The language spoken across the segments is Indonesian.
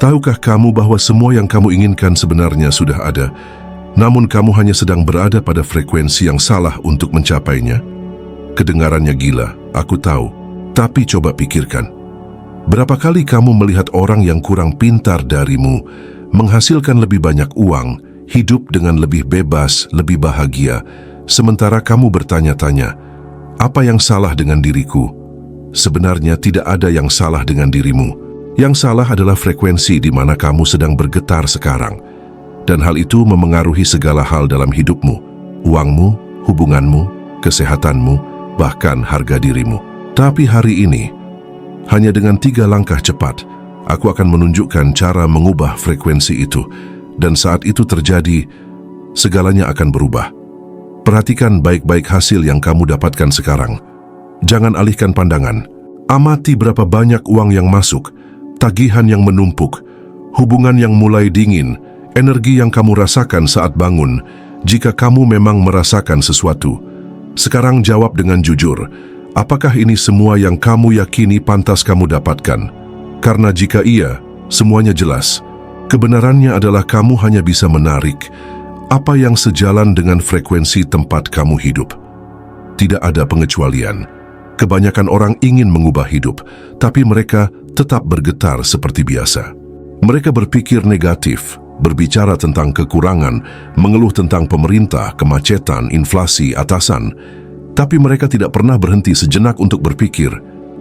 Tahukah kamu bahwa semua yang kamu inginkan sebenarnya sudah ada, namun kamu hanya sedang berada pada frekuensi yang salah untuk mencapainya? Kedengarannya gila, aku tahu. Tapi coba pikirkan. Berapa kali kamu melihat orang yang kurang pintar darimu menghasilkan lebih banyak uang, hidup dengan lebih bebas, lebih bahagia, sementara kamu bertanya-tanya, apa yang salah dengan diriku? Sebenarnya tidak ada yang salah dengan dirimu. Yang salah adalah frekuensi di mana kamu sedang bergetar sekarang. Dan hal itu memengaruhi segala hal dalam hidupmu, uangmu, hubunganmu, kesehatanmu, bahkan harga dirimu. Tapi hari ini, hanya dengan 3 langkah cepat, aku akan menunjukkan cara mengubah frekuensi itu. Dan saat itu terjadi, segalanya akan berubah. Perhatikan baik-baik hasil yang kamu dapatkan sekarang. Jangan alihkan pandangan. Amati berapa banyak uang yang masuk, tagihan yang menumpuk, hubungan yang mulai dingin, energi yang kamu rasakan saat bangun, jika kamu memang merasakan sesuatu. Sekarang jawab dengan jujur, apakah ini semua yang kamu yakini pantas kamu dapatkan? Karena jika iya, semuanya jelas. Kebenarannya adalah kamu hanya bisa menarik apa yang sejalan dengan frekuensi tempat kamu hidup. Tidak ada pengecualian. Kebanyakan orang ingin mengubah hidup, tapi mereka tetap bergetar seperti biasa. Mereka berpikir negatif, berbicara tentang kekurangan, mengeluh tentang pemerintah, kemacetan, inflasi, atasan. Tapi mereka tidak pernah berhenti sejenak untuk berpikir,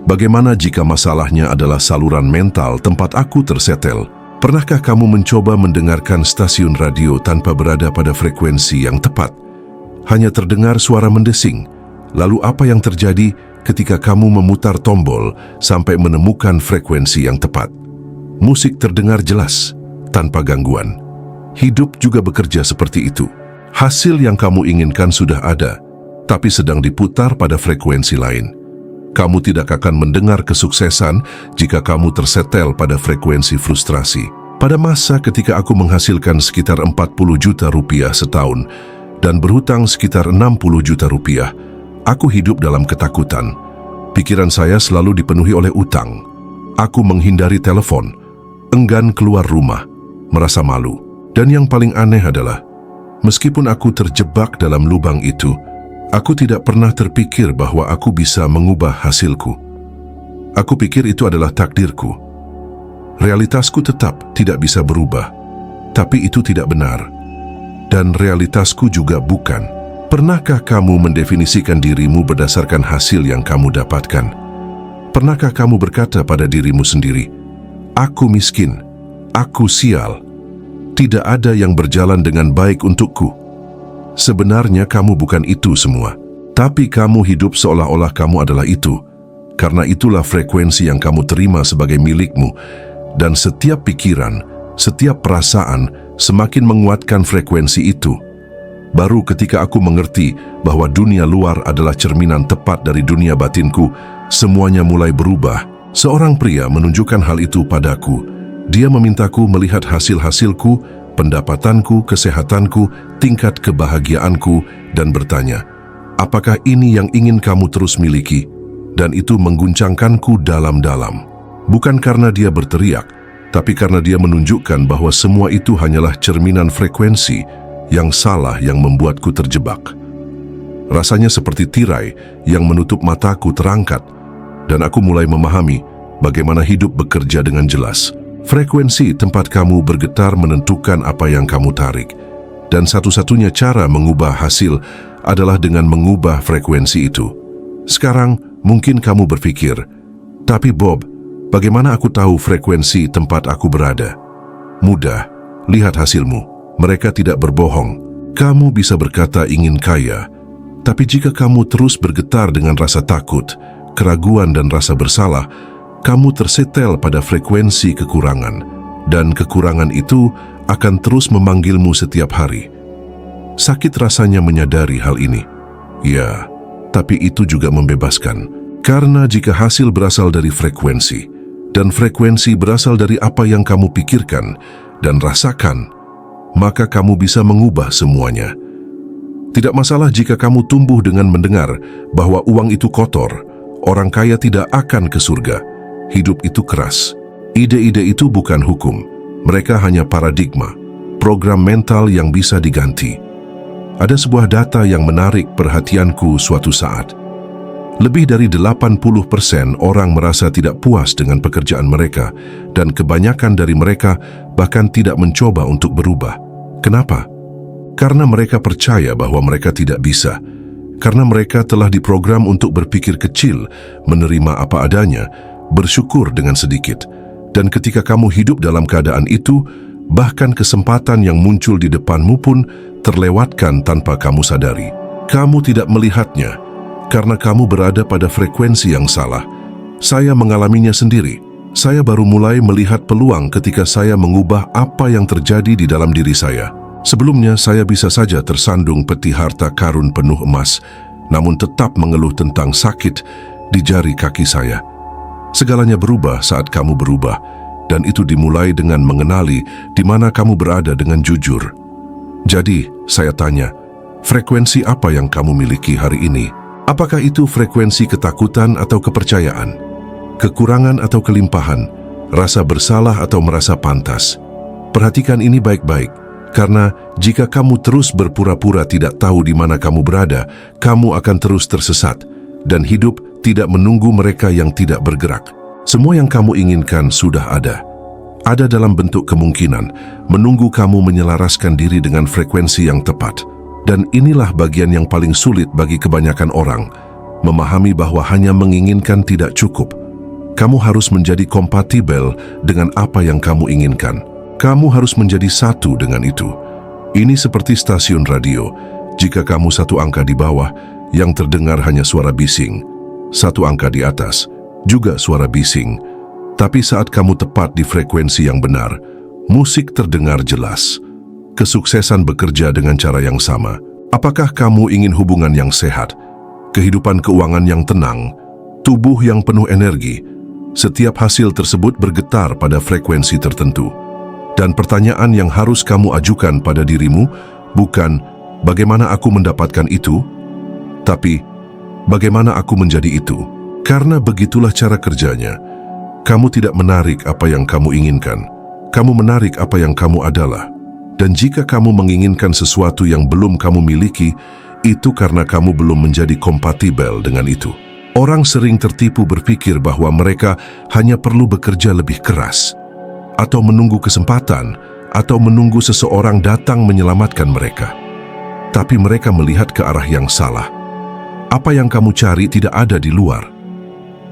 bagaimana jika masalahnya adalah saluran mental tempat aku tersetel? Pernahkah kamu mencoba mendengarkan stasiun radio tanpa berada pada frekuensi yang tepat? Hanya terdengar suara mendesing. Lalu apa yang terjadi ketika kamu memutar tombol sampai menemukan frekuensi yang tepat? Musik terdengar jelas, tanpa gangguan. Hidup juga bekerja seperti itu. Hasil yang kamu inginkan sudah ada, tapi sedang diputar pada frekuensi lain. Kamu tidak akan mendengar kesuksesan jika kamu tersetel pada frekuensi frustrasi. Pada masa ketika aku menghasilkan sekitar 40 juta rupiah setahun dan berhutang sekitar 60 juta rupiah, aku hidup dalam ketakutan. Pikiran saya selalu dipenuhi oleh utang. Aku menghindari telepon, enggan keluar rumah, merasa malu. Dan yang paling aneh adalah, meskipun aku terjebak dalam lubang itu, aku tidak pernah terpikir bahwa aku bisa mengubah hasilku. Aku pikir itu adalah takdirku. Realitasku tetap tidak bisa berubah, tapi itu tidak benar. Dan realitasku juga bukan. Pernahkah kamu mendefinisikan dirimu berdasarkan hasil yang kamu dapatkan? Pernahkah kamu berkata pada dirimu sendiri, aku miskin, aku sial, tidak ada yang berjalan dengan baik untukku? Sebenarnya kamu bukan itu semua, tapi kamu hidup seolah-olah kamu adalah itu, karena itulah frekuensi yang kamu terima sebagai milikmu, dan setiap pikiran, setiap perasaan semakin menguatkan frekuensi itu. Baru ketika aku mengerti bahwa dunia luar adalah cerminan tepat dari dunia batinku, semuanya mulai berubah. Seorang pria menunjukkan hal itu padaku. Dia memintaku melihat hasil-hasilku, pendapatanku, kesehatanku, tingkat kebahagiaanku, dan bertanya, apakah ini yang ingin kamu terus miliki? Dan itu mengguncangkanku dalam-dalam. Bukan karena dia berteriak, tapi karena dia menunjukkan bahwa semua itu hanyalah cerminan frekuensi yang salah yang membuatku terjebak. Rasanya seperti tirai yang menutup mataku terangkat, dan aku mulai memahami bagaimana hidup bekerja dengan jelas. Frekuensi tempat kamu bergetar menentukan apa yang kamu tarik, dan satu-satunya cara mengubah hasil adalah dengan mengubah frekuensi itu. Sekarang mungkin kamu berpikir, tapi Bob, bagaimana aku tahu frekuensi tempat aku berada? Mudah, lihat hasilmu. Mereka tidak berbohong. Kamu bisa berkata ingin kaya, tapi jika kamu terus bergetar dengan rasa takut, keraguan dan rasa bersalah, kamu tersetel pada frekuensi kekurangan, dan kekurangan itu akan terus memanggilmu setiap hari. Sakit rasanya menyadari hal ini. Ya, tapi itu juga membebaskan. Karena jika hasil berasal dari frekuensi, dan frekuensi berasal dari apa yang kamu pikirkan dan rasakan, maka kamu bisa mengubah semuanya. Tidak masalah jika kamu tumbuh dengan mendengar bahwa uang itu kotor, orang kaya tidak akan ke surga, hidup itu keras. Ide-ide itu bukan hukum. Mereka hanya paradigma, program mental yang bisa diganti. Ada sebuah data yang menarik perhatianku suatu saat. Lebih dari 80% orang merasa tidak puas dengan pekerjaan mereka, dan kebanyakan dari mereka bahkan tidak mencoba untuk berubah. Kenapa? Karena mereka percaya bahwa mereka tidak bisa. Karena mereka telah diprogram untuk berpikir kecil, menerima apa adanya, bersyukur dengan sedikit. Dan ketika kamu hidup dalam keadaan itu, bahkan kesempatan yang muncul di depanmu pun terlewatkan tanpa kamu sadari. Kamu tidak melihatnya, karena kamu berada pada frekuensi yang salah. Saya mengalaminya sendiri. Saya baru mulai melihat peluang ketika saya mengubah apa yang terjadi di dalam diri saya. Sebelumnya, saya bisa saja tersandung peti harta karun penuh emas, namun tetap mengeluh tentang sakit di jari kaki saya. Segalanya berubah saat kamu berubah, dan itu dimulai dengan mengenali di mana kamu berada dengan jujur. Jadi, saya tanya, frekuensi apa yang kamu miliki hari ini? Apakah itu frekuensi ketakutan atau kepercayaan? Kekurangan atau kelimpahan? Rasa bersalah atau merasa pantas? Perhatikan ini baik-baik, karena jika kamu terus berpura-pura tidak tahu di mana kamu berada, kamu akan terus tersesat, dan hidup tidak menunggu mereka yang tidak bergerak. Semua yang kamu inginkan sudah ada. Ada dalam bentuk kemungkinan, menunggu kamu menyelaraskan diri dengan frekuensi yang tepat. Dan inilah bagian yang paling sulit bagi kebanyakan orang, memahami bahwa hanya menginginkan tidak cukup. Kamu harus menjadi kompatibel dengan apa yang kamu inginkan. Kamu harus menjadi satu dengan itu. Ini seperti stasiun radio. Jika kamu satu angka di bawah, yang terdengar hanya suara bising. Satu angka di atas, juga suara bising. Tapi saat kamu tepat di frekuensi yang benar, musik terdengar jelas. Kesuksesan bekerja dengan cara yang sama. Apakah kamu ingin hubungan yang sehat, kehidupan keuangan yang tenang, tubuh yang penuh energi? Setiap hasil tersebut bergetar pada frekuensi tertentu. Dan pertanyaan yang harus kamu ajukan pada dirimu bukan bagaimana aku mendapatkan itu, tapi bagaimana aku menjadi itu. Karena begitulah cara kerjanya. Kamu tidak menarik apa yang kamu inginkan. Kamu menarik apa yang kamu adalah. Dan jika kamu menginginkan sesuatu yang belum kamu miliki, itu karena kamu belum menjadi kompatibel dengan itu. Orang sering tertipu berpikir bahwa mereka hanya perlu bekerja lebih keras, atau menunggu kesempatan, atau menunggu seseorang datang menyelamatkan mereka. Tapi mereka melihat ke arah yang salah. Apa yang kamu cari tidak ada di luar.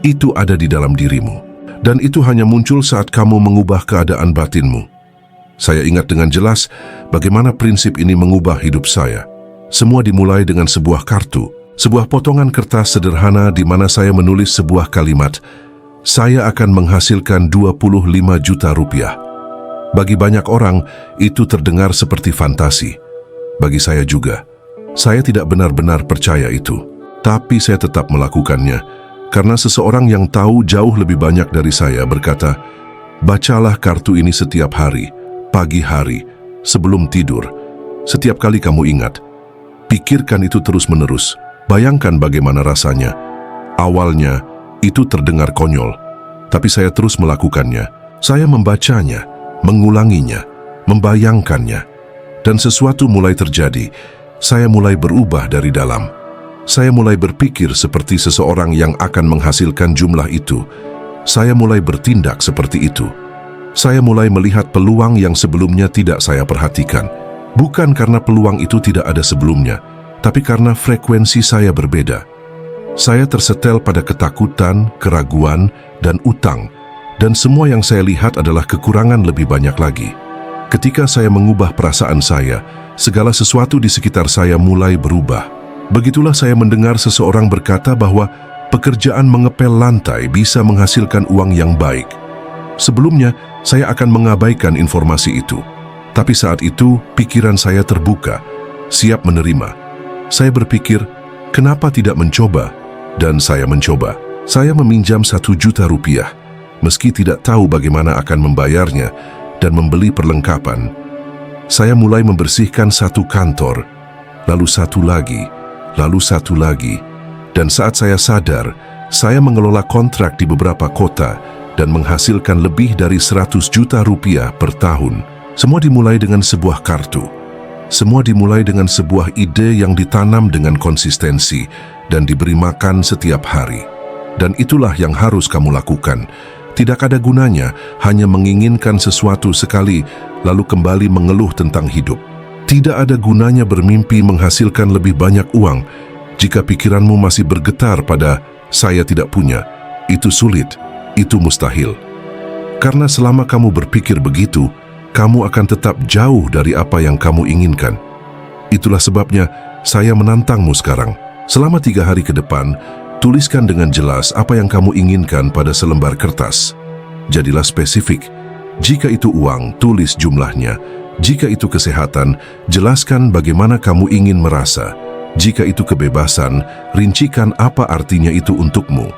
Itu ada di dalam dirimu. Dan itu hanya muncul saat kamu mengubah keadaan batinmu. Saya ingat dengan jelas bagaimana prinsip ini mengubah hidup saya. Semua dimulai dengan sebuah kartu, sebuah potongan kertas sederhana di mana saya menulis sebuah kalimat, "Saya akan menghasilkan 25 juta rupiah." Bagi banyak orang, itu terdengar seperti fantasi. Bagi saya juga. Saya tidak benar-benar percaya itu. Tapi saya tetap melakukannya, karena seseorang yang tahu jauh lebih banyak dari saya berkata, "Bacalah kartu ini setiap hari, pagi hari, sebelum tidur. Setiap kali kamu ingat, pikirkan itu terus-menerus. Bayangkan bagaimana rasanya." Awalnya, itu terdengar konyol, tapi saya terus melakukannya. Saya membacanya, mengulanginya, membayangkannya, dan sesuatu mulai terjadi. Saya mulai berubah dari dalam. Saya mulai berpikir seperti seseorang yang akan menghasilkan jumlah itu. Saya mulai bertindak seperti itu. Saya mulai melihat peluang yang sebelumnya tidak saya perhatikan. Bukan karena peluang itu tidak ada sebelumnya, tapi karena frekuensi saya berbeda. Saya tersetel pada ketakutan, keraguan, dan utang. Dan semua yang saya lihat adalah kekurangan lebih banyak lagi. Ketika saya mengubah perasaan saya, segala sesuatu di sekitar saya mulai berubah. Begitulah saya mendengar seseorang berkata bahwa pekerjaan mengepel lantai bisa menghasilkan uang yang baik. Sebelumnya, saya akan mengabaikan informasi itu. Tapi saat itu, pikiran saya terbuka, siap menerima. Saya berpikir, kenapa tidak mencoba? Dan saya mencoba. Saya meminjam 1 juta rupiah, meski tidak tahu bagaimana akan membayarnya dan membeli perlengkapan. Saya mulai membersihkan satu kantor, lalu satu lagi, lalu satu lagi. Dan saat saya sadar, saya mengelola kontrak di beberapa kota dan menghasilkan lebih dari 100 juta rupiah per tahun. Semua dimulai dengan sebuah kartu. Semua dimulai dengan sebuah ide yang ditanam dengan konsistensi dan diberi makan setiap hari. Dan itulah yang harus kamu lakukan. Tidak ada gunanya hanya menginginkan sesuatu sekali lalu kembali mengeluh tentang hidup. Tidak ada gunanya bermimpi menghasilkan lebih banyak uang jika pikiranmu masih bergetar pada "saya tidak punya". Itu sulit, itu mustahil. Karena selama kamu berpikir begitu, kamu akan tetap jauh dari apa yang kamu inginkan. Itulah sebabnya saya menantangmu sekarang. Selama 3 hari ke depan, tuliskan dengan jelas apa yang kamu inginkan pada selembar kertas. Jadilah spesifik. Jika itu uang, tulis jumlahnya. Jika itu kesehatan, jelaskan bagaimana kamu ingin merasa. Jika itu kebebasan, rincikan apa artinya itu untukmu.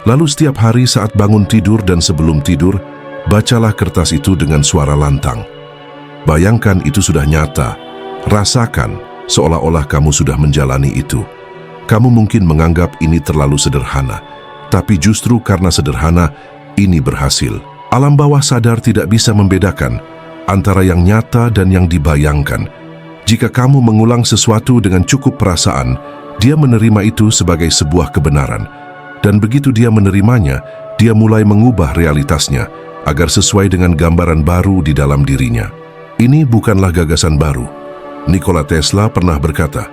Lalu setiap hari saat bangun tidur dan sebelum tidur, bacalah kertas itu dengan suara lantang. Bayangkan itu sudah nyata. Rasakan seolah-olah kamu sudah menjalani itu. Kamu mungkin menganggap ini terlalu sederhana, tapi justru karena sederhana, ini berhasil. Alam bawah sadar tidak bisa membedakan antara yang nyata dan yang dibayangkan. Jika kamu mengulang sesuatu dengan cukup perasaan, dia menerima itu sebagai sebuah kebenaran. Dan begitu dia menerimanya, dia mulai mengubah realitasnya agar sesuai dengan gambaran baru di dalam dirinya. Ini bukanlah gagasan baru. Nikola Tesla pernah berkata,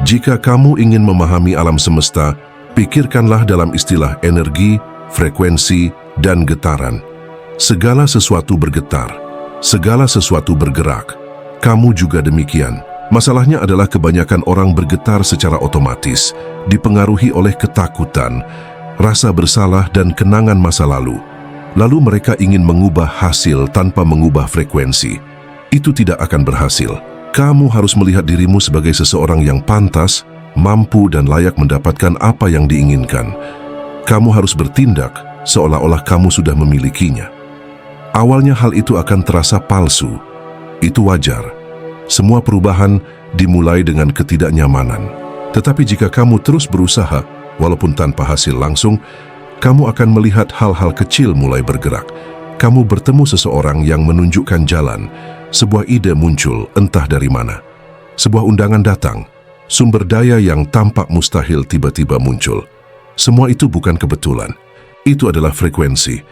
"Jika kamu ingin memahami alam semesta, pikirkanlah dalam istilah energi, frekuensi, dan getaran. Segala sesuatu bergetar, segala sesuatu bergerak. Kamu juga demikian." Masalahnya adalah kebanyakan orang bergetar secara otomatis, dipengaruhi oleh ketakutan, rasa bersalah, dan kenangan masa lalu. Lalu mereka ingin mengubah hasil tanpa mengubah frekuensi. Itu tidak akan berhasil. Kamu harus melihat dirimu sebagai seseorang yang pantas, mampu, dan layak mendapatkan apa yang diinginkan. Kamu harus bertindak seolah-olah kamu sudah memilikinya. Awalnya hal itu akan terasa palsu. Itu wajar. Semua perubahan dimulai dengan ketidaknyamanan. Tetapi jika kamu terus berusaha, walaupun tanpa hasil langsung, kamu akan melihat hal-hal kecil mulai bergerak. Kamu bertemu seseorang yang menunjukkan jalan. Sebuah ide muncul entah dari mana. Sebuah undangan datang. Sumber daya yang tampak mustahil tiba-tiba muncul. Semua itu bukan kebetulan. Itu adalah frekuensi.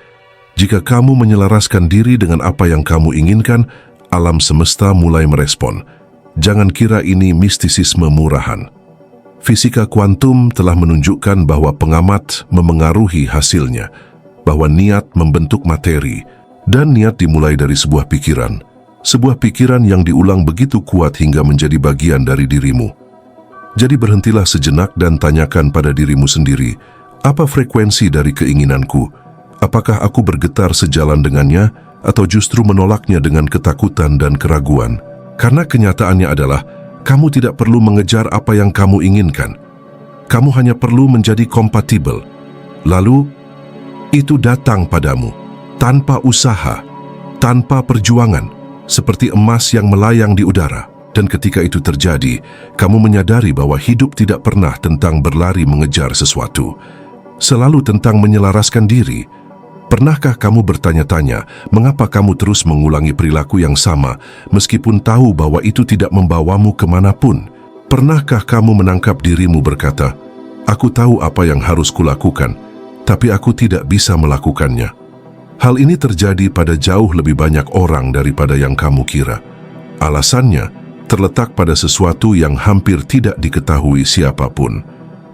Jika kamu menyelaraskan diri dengan apa yang kamu inginkan, alam semesta mulai merespon. Jangan kira ini mistisisme murahan. Fisika kuantum telah menunjukkan bahwa pengamat memengaruhi hasilnya, bahwa niat membentuk materi, dan niat dimulai dari sebuah pikiran. Sebuah pikiran yang diulang begitu kuat hingga menjadi bagian dari dirimu. Jadi berhentilah sejenak dan tanyakan pada dirimu sendiri, apa frekuensi dari keinginanku? Apakah aku bergetar sejalan dengannya, atau justru menolaknya dengan ketakutan dan keraguan? Karena kenyataannya adalah, kamu tidak perlu mengejar apa yang kamu inginkan. Kamu hanya perlu menjadi kompatibel. Lalu, itu datang padamu, tanpa usaha, tanpa perjuangan, seperti emas yang melayang di udara. Dan ketika itu terjadi, kamu menyadari bahwa hidup tidak pernah tentang berlari mengejar sesuatu. Selalu tentang menyelaraskan diri. Pernahkah kamu bertanya-tanya mengapa kamu terus mengulangi perilaku yang sama meskipun tahu bahwa itu tidak membawamu kemanapun? Pernahkah kamu menangkap dirimu berkata, "Aku tahu apa yang harus kulakukan, tapi aku tidak bisa melakukannya"? Hal ini terjadi pada jauh lebih banyak orang daripada yang kamu kira. Alasannya terletak pada sesuatu yang hampir tidak diketahui siapapun,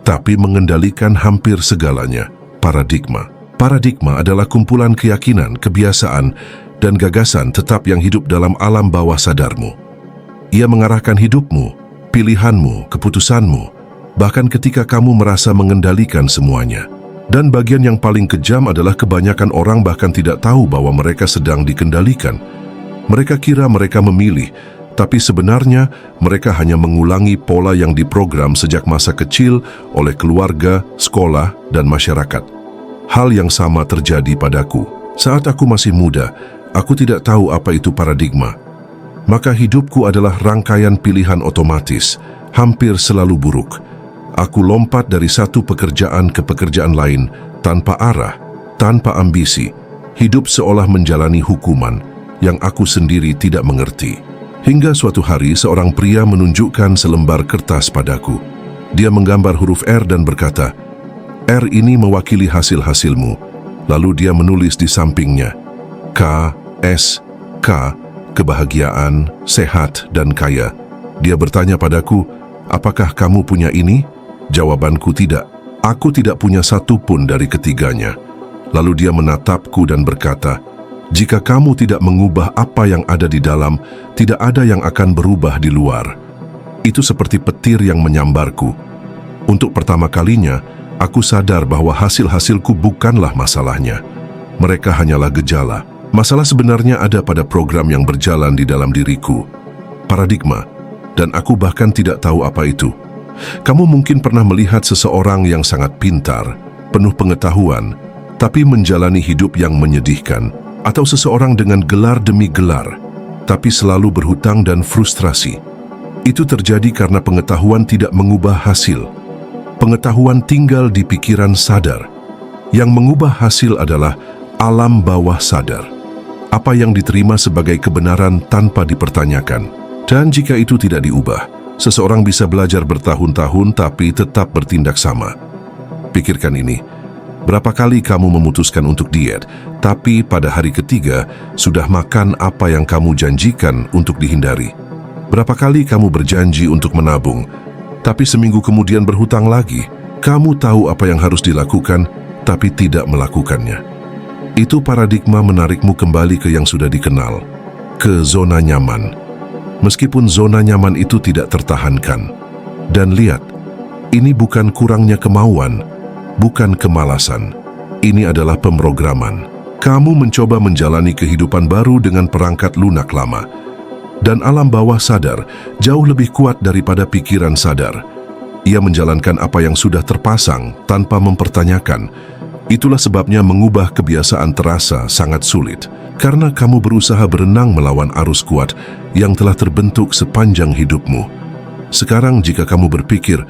tapi mengendalikan hampir segalanya, paradigma. Paradigma adalah kumpulan keyakinan, kebiasaan, dan gagasan tetap yang hidup dalam alam bawah sadarmu. Ia mengarahkan hidupmu, pilihanmu, keputusanmu, bahkan ketika kamu merasa mengendalikan semuanya. Dan bagian yang paling kejam adalah kebanyakan orang bahkan tidak tahu bahwa mereka sedang dikendalikan. Mereka kira mereka memilih, tapi sebenarnya mereka hanya mengulangi pola yang diprogram sejak masa kecil oleh keluarga, sekolah, dan masyarakat. Hal yang sama terjadi padaku. Saat aku masih muda, aku tidak tahu apa itu paradigma. Maka hidupku adalah rangkaian pilihan otomatis, hampir selalu buruk. Aku lompat dari satu pekerjaan ke pekerjaan lain, tanpa arah, tanpa ambisi, Hidup seolah menjalani hukuman yang aku sendiri tidak mengerti. Hingga suatu hari seorang pria menunjukkan selembar kertas padaku. Dia menggambar huruf R dan berkata, R ini mewakili hasil-hasilmu. Lalu dia menulis di sampingnya, K, S, K, kebahagiaan, sehat, dan kaya. Dia bertanya padaku, apakah kamu punya ini? Jawabanku tidak. Aku tidak punya satu pun dari ketiganya. Lalu dia menatapku dan berkata, jika kamu tidak mengubah apa yang ada di dalam, tidak ada yang akan berubah di luar. Itu seperti petir yang menyambarku. Untuk pertama kalinya, aku sadar bahwa hasil-hasilku bukanlah masalahnya. Mereka hanyalah gejala. Masalah sebenarnya ada pada program yang berjalan di dalam diriku. Paradigma. Dan aku bahkan tidak tahu apa itu. Kamu mungkin pernah melihat seseorang yang sangat pintar, penuh pengetahuan, tapi menjalani hidup yang menyedihkan. Atau seseorang dengan gelar demi gelar, tapi selalu berhutang dan frustrasi. Itu terjadi karena pengetahuan tidak mengubah hasil. Pengetahuan tinggal di pikiran sadar. Yang mengubah hasil adalah alam bawah sadar. Apa yang diterima sebagai kebenaran tanpa dipertanyakan. Dan jika itu tidak diubah, seseorang bisa belajar bertahun-tahun tapi tetap bertindak sama. Pikirkan ini. Berapa kali kamu memutuskan untuk diet, tapi pada hari ketiga sudah makan apa yang kamu janjikan untuk dihindari? Berapa kali kamu berjanji untuk menabung, tapi seminggu kemudian berhutang lagi? Kamu tahu apa yang harus dilakukan, tapi tidak melakukannya. Itu paradigma menarikmu kembali ke yang sudah dikenal, ke zona nyaman. Meskipun zona nyaman itu tidak tertahankan. Dan lihat, ini bukan kurangnya kemauan, bukan kemalasan. Ini adalah pemrograman. Kamu mencoba menjalani kehidupan baru dengan perangkat lunak lama. Dan alam bawah sadar jauh lebih kuat daripada pikiran sadar. Ia menjalankan apa yang sudah terpasang tanpa mempertanyakan. Itulah sebabnya mengubah kebiasaan terasa sangat sulit. Karena kamu berusaha berenang melawan arus kuat yang telah terbentuk sepanjang hidupmu. Sekarang jika kamu berpikir,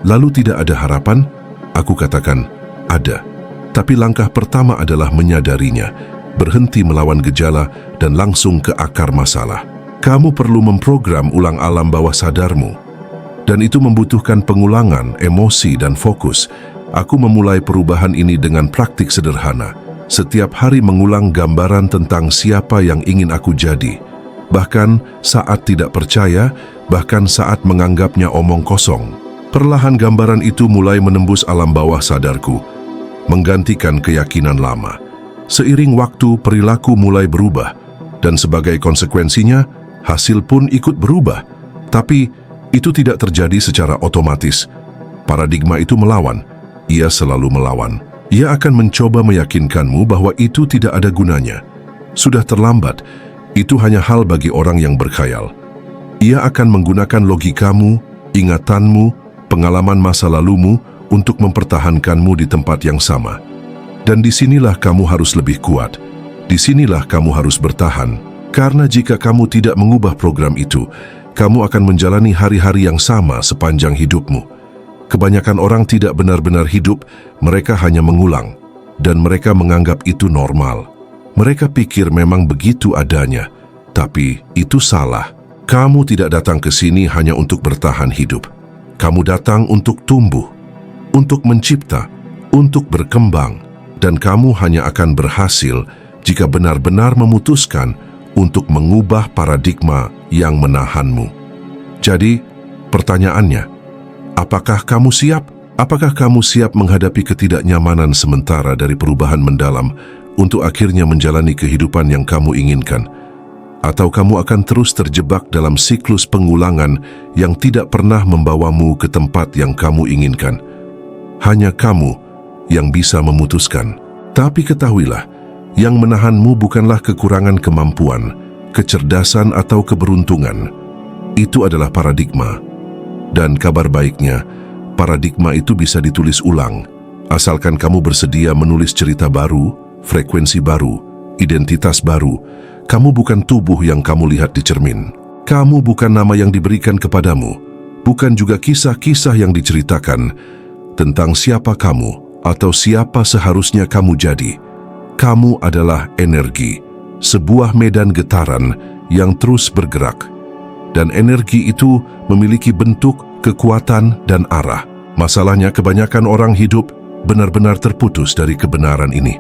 lalu tidak ada harapan? Aku katakan, ada. Tapi langkah pertama adalah menyadarinya, berhenti melawan gejala dan langsung ke akar masalah. Kamu perlu memprogram ulang alam bawah sadarmu. Dan itu membutuhkan pengulangan, emosi, dan fokus. Aku memulai perubahan ini dengan praktik sederhana. Setiap hari mengulang gambaran tentang siapa yang ingin aku jadi. Bahkan saat tidak percaya, bahkan saat menganggapnya omong kosong. Perlahan gambaran itu mulai menembus alam bawah sadarku, menggantikan keyakinan lama. Seiring waktu, perilaku mulai berubah, dan sebagai konsekuensinya, hasil pun ikut berubah. Tapi, itu tidak terjadi secara otomatis. Paradigma itu melawan. Ia selalu melawan. Ia akan mencoba meyakinkanmu bahwa itu tidak ada gunanya. Sudah terlambat. Itu hanya hal bagi orang yang berkhayal. Ia akan menggunakan logikamu, ingatanmu, pengalaman masa lalumu untuk mempertahankanmu di tempat yang sama. Dan disinilah kamu harus lebih kuat. Disinilah kamu harus bertahan. Karena jika kamu tidak mengubah program itu, kamu akan menjalani hari-hari yang sama sepanjang hidupmu. Kebanyakan orang tidak benar-benar hidup, mereka hanya mengulang. Dan mereka menganggap itu normal. Mereka pikir memang begitu adanya. Tapi itu salah. Kamu tidak datang ke sini hanya untuk bertahan hidup. Kamu datang untuk tumbuh, untuk mencipta, untuk berkembang, dan kamu hanya akan berhasil jika benar-benar memutuskan untuk mengubah paradigma yang menahanmu. Jadi, pertanyaannya, apakah kamu siap? Apakah kamu siap menghadapi ketidaknyamanan sementara dari perubahan mendalam untuk akhirnya menjalani kehidupan yang kamu inginkan? Atau kamu akan terus terjebak dalam siklus pengulangan yang tidak pernah membawamu ke tempat yang kamu inginkan? Hanya kamu yang bisa memutuskan. Tapi ketahuilah, yang menahanmu bukanlah kekurangan kemampuan, kecerdasan atau keberuntungan. Itu adalah paradigma. Dan kabar baiknya, paradigma itu bisa ditulis ulang. Asalkan kamu bersedia menulis cerita baru, frekuensi baru, identitas baru. Kamu bukan tubuh yang kamu lihat di cermin. Kamu bukan nama yang diberikan kepadamu. Bukan juga kisah-kisah yang diceritakan tentang siapa kamu atau siapa seharusnya kamu jadi. Kamu adalah energi, sebuah medan getaran yang terus bergerak. Dan energi itu memiliki bentuk, kekuatan, dan arah. Masalahnya, kebanyakan orang hidup benar-benar terputus dari kebenaran ini.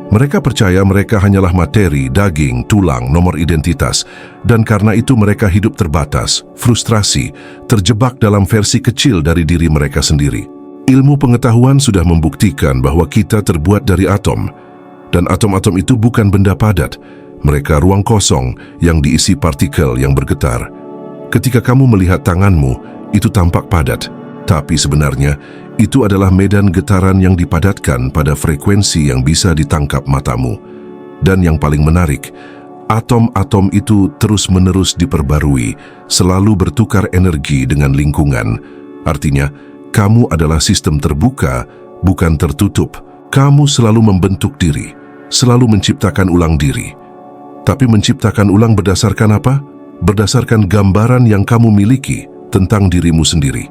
Mereka percaya mereka hanyalah materi, daging, tulang, nomor identitas, dan karena itu mereka hidup terbatas, frustrasi, terjebak dalam versi kecil dari diri mereka sendiri. Ilmu pengetahuan sudah membuktikan bahwa kita terbuat dari atom, dan atom-atom itu bukan benda padat. Mereka ruang kosong yang diisi partikel yang bergetar. Ketika kamu melihat tanganmu, itu tampak padat, tapi sebenarnya itu adalah medan getaran yang dipadatkan pada frekuensi yang bisa ditangkap matamu. Dan yang paling menarik, atom-atom itu terus-menerus diperbarui, selalu bertukar energi dengan lingkungan. Artinya, kamu adalah sistem terbuka, bukan tertutup. Kamu selalu membentuk diri, selalu menciptakan ulang diri. Tapi menciptakan ulang berdasarkan apa? Berdasarkan gambaran yang kamu miliki tentang dirimu sendiri.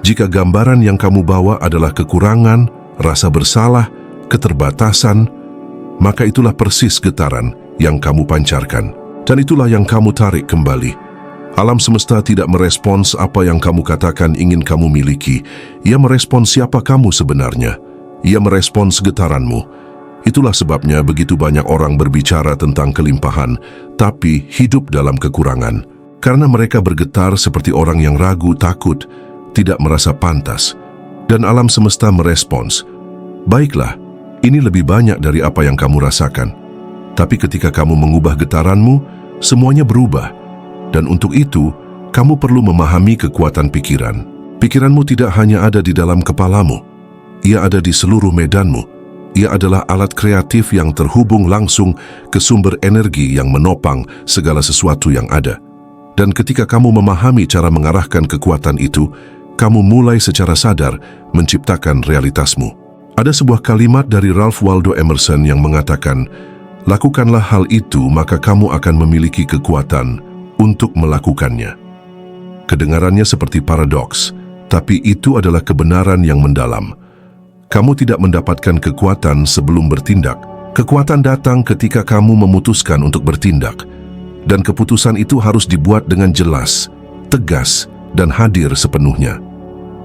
Jika gambaran yang kamu bawa adalah kekurangan, rasa bersalah, keterbatasan, maka itulah persis getaran yang kamu pancarkan. Dan itulah yang kamu tarik kembali. Alam semesta tidak merespons apa yang kamu katakan ingin kamu miliki. Ia merespons siapa kamu sebenarnya. Ia merespons getaranmu. Itulah sebabnya begitu banyak orang berbicara tentang kelimpahan, tapi hidup dalam kekurangan. Karena mereka bergetar seperti orang yang ragu, takut, tidak merasa pantas, dan alam semesta merespons, baiklah, ini lebih banyak dari apa yang kamu rasakan. Tapi ketika kamu mengubah getaranmu, semuanya berubah, dan untuk itu, kamu perlu memahami kekuatan pikiran. Pikiranmu tidak hanya ada di dalam kepalamu, ia ada di seluruh medanmu. Ia adalah alat kreatif yang terhubung langsung ke sumber energi yang menopang segala sesuatu yang ada. Dan ketika kamu memahami cara mengarahkan kekuatan itu, kamu mulai secara sadar menciptakan realitasmu. Ada sebuah kalimat dari Ralph Waldo Emerson yang mengatakan, lakukanlah hal itu maka kamu akan memiliki kekuatan untuk melakukannya. Kedengarannya seperti paradoks, tapi itu adalah kebenaran yang mendalam. Kamu tidak mendapatkan kekuatan sebelum bertindak. Kekuatan datang ketika kamu memutuskan untuk bertindak. Dan keputusan itu harus dibuat dengan jelas, tegas, dan hadir sepenuhnya.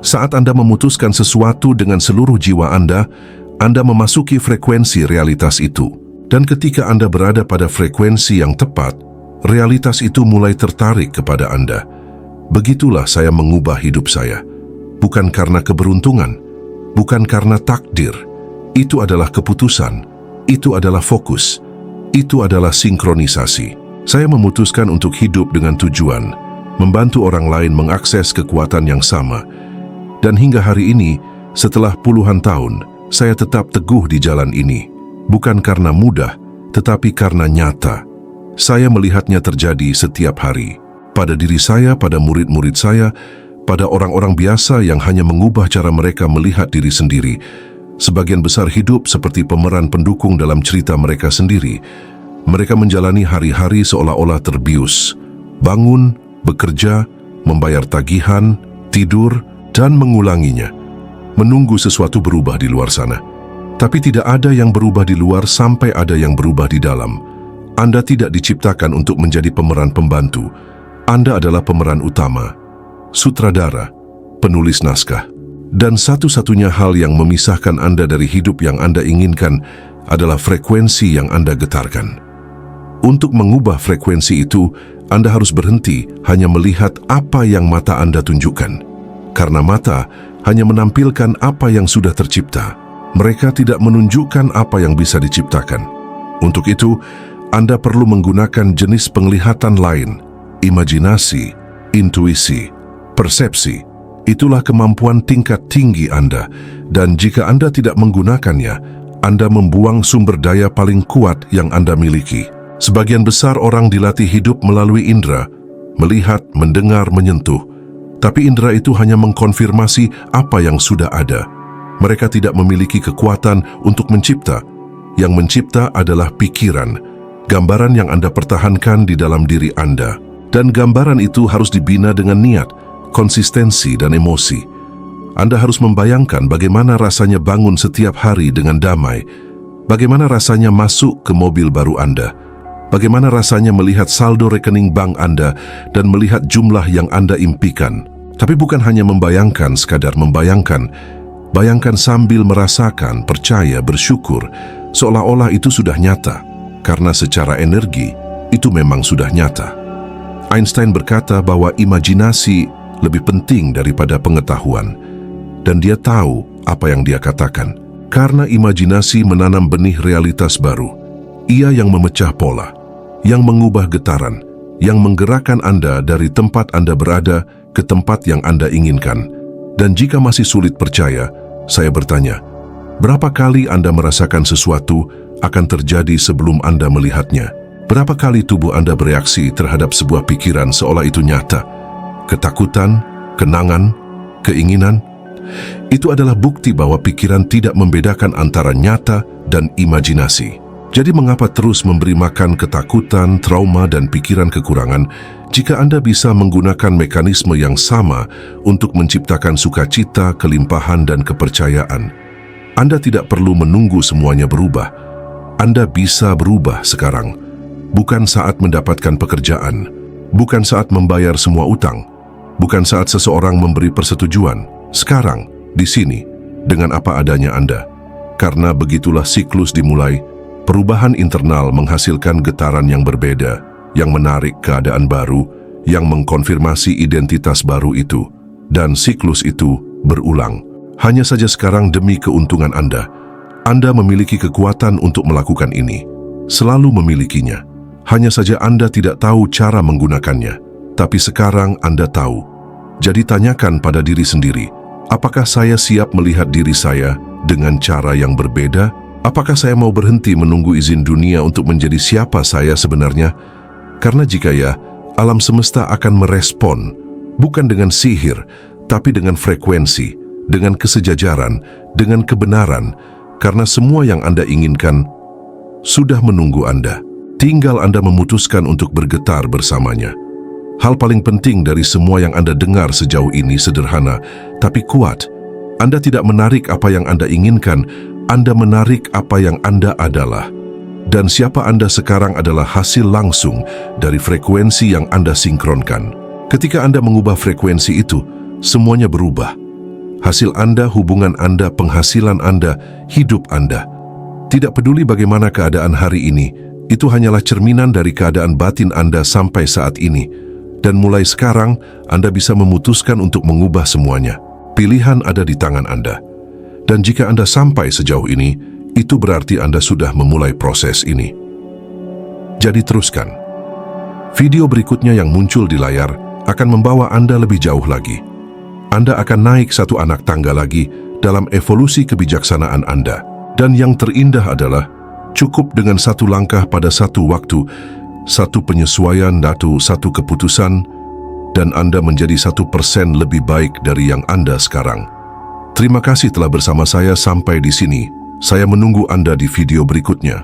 Saat Anda memutuskan sesuatu dengan seluruh jiwa Anda memasuki frekuensi realitas itu. Dan ketika Anda berada pada frekuensi yang tepat, realitas itu mulai tertarik kepada Anda. Begitulah saya mengubah hidup saya. Bukan karena keberuntungan, bukan karena takdir. Itu adalah keputusan, itu adalah fokus, itu adalah sinkronisasi. Saya memutuskan untuk hidup dengan tujuan, membantu orang lain mengakses kekuatan yang sama. Dan hingga hari ini, setelah puluhan tahun, saya tetap teguh di jalan ini. Bukan karena mudah, tetapi karena nyata. Saya melihatnya terjadi setiap hari. Pada diri saya, pada murid-murid saya, pada orang-orang biasa yang hanya mengubah cara mereka melihat diri sendiri. Sebagian besar hidup seperti pemeran pendukung dalam cerita mereka sendiri. Mereka menjalani hari-hari seolah-olah terbius. Bangun, bekerja, membayar tagihan, tidur, dan mengulanginya. Menunggu sesuatu berubah di luar sana. Tapi tidak ada yang berubah di luar sampai ada yang berubah di dalam. Anda tidak diciptakan untuk menjadi pemeran pembantu. Anda adalah pemeran utama, sutradara, penulis naskah. Dan satu-satunya hal yang memisahkan Anda dari hidup yang Anda inginkan adalah frekuensi yang Anda getarkan. Untuk mengubah frekuensi itu, Anda harus berhenti hanya melihat apa yang mata Anda tunjukkan. Karena mata hanya menampilkan apa yang sudah tercipta. Mereka tidak menunjukkan apa yang bisa diciptakan. Untuk itu, Anda perlu menggunakan jenis penglihatan lain, imajinasi, intuisi, persepsi. Itulah kemampuan tingkat tinggi Anda. Dan jika Anda tidak menggunakannya, Anda membuang sumber daya paling kuat yang Anda miliki. Sebagian besar orang dilatih hidup melalui indera, melihat, mendengar, menyentuh. Tapi indera itu hanya mengkonfirmasi apa yang sudah ada. Mereka tidak memiliki kekuatan untuk mencipta. Yang mencipta adalah pikiran, gambaran yang Anda pertahankan di dalam diri Anda. Dan gambaran itu harus dibina dengan niat, konsistensi, dan emosi. Anda harus membayangkan bagaimana rasanya bangun setiap hari dengan damai, Bagaimana rasanya masuk ke mobil baru Anda? Bagaimana rasanya melihat saldo rekening bank Anda dan melihat jumlah yang Anda impikan? Tapi bukan hanya membayangkan, sekadar membayangkan. Bayangkan sambil merasakan, percaya, bersyukur, seolah-olah itu sudah nyata. Karena secara energi, itu memang sudah nyata. Einstein berkata bahwa imajinasi lebih penting daripada pengetahuan. Dan dia tahu apa yang dia katakan. Karena imajinasi menanam benih realitas baru. Ia yang memecah pola, yang mengubah getaran, yang menggerakkan Anda dari tempat Anda berada ke tempat yang Anda inginkan. Dan jika masih sulit percaya, saya bertanya, berapa kali Anda merasakan sesuatu akan terjadi sebelum Anda melihatnya? Berapa kali tubuh Anda bereaksi terhadap sebuah pikiran seolah itu nyata? Ketakutan, kenangan, keinginan? Itu adalah bukti bahwa pikiran tidak membedakan antara nyata dan imajinasi. Jadi mengapa terus memberi makan ketakutan, trauma, dan pikiran kekurangan jika Anda bisa menggunakan mekanisme yang sama untuk menciptakan sukacita, kelimpahan, dan kepercayaan? Anda tidak perlu menunggu semuanya berubah. Anda bisa berubah sekarang. Bukan saat mendapatkan pekerjaan, bukan saat membayar semua utang, bukan saat seseorang memberi persetujuan. Sekarang, di sini, dengan apa adanya Anda. Karena begitulah siklus dimulai, perubahan internal menghasilkan getaran yang berbeda, yang menarik keadaan baru, yang mengkonfirmasi identitas baru itu. Dan siklus itu berulang. Hanya saja sekarang demi keuntungan Anda memiliki kekuatan untuk melakukan ini. Selalu memilikinya. Hanya saja Anda tidak tahu cara menggunakannya. Tapi sekarang Anda tahu. Jadi tanyakan pada diri sendiri, apakah saya siap melihat diri saya dengan cara yang berbeda? Apakah saya mau berhenti menunggu izin dunia untuk menjadi siapa saya sebenarnya? Karena jika ya, alam semesta akan merespon, bukan dengan sihir, tapi dengan frekuensi, dengan kesejajaran, dengan kebenaran, karena semua yang Anda inginkan sudah menunggu Anda. Tinggal Anda memutuskan untuk bergetar bersamanya. Hal paling penting dari semua yang Anda dengar sejauh ini sederhana, tapi kuat. Anda tidak menarik apa yang Anda inginkan, Anda menarik apa yang Anda adalah. Dan siapa Anda sekarang adalah hasil langsung dari frekuensi yang Anda sinkronkan. Ketika Anda mengubah frekuensi itu, semuanya berubah. Hasil Anda, hubungan Anda, penghasilan Anda, hidup Anda. Tidak peduli bagaimana keadaan hari ini, itu hanyalah cerminan dari keadaan batin Anda sampai saat ini. Dan mulai sekarang, Anda bisa memutuskan untuk mengubah semuanya. Pilihan ada di tangan Anda. Dan jika Anda sampai sejauh ini, itu berarti Anda sudah memulai proses ini. Jadi teruskan. Video berikutnya yang muncul di layar akan membawa Anda lebih jauh lagi. Anda akan naik satu anak tangga lagi dalam evolusi kebijaksanaan Anda. Dan yang terindah adalah, cukup dengan satu langkah pada satu waktu, satu penyesuaian atau satu keputusan, dan Anda menjadi 1% lebih baik dari yang Anda sekarang. Terima kasih telah bersama saya sampai di sini. Saya menunggu Anda di video berikutnya.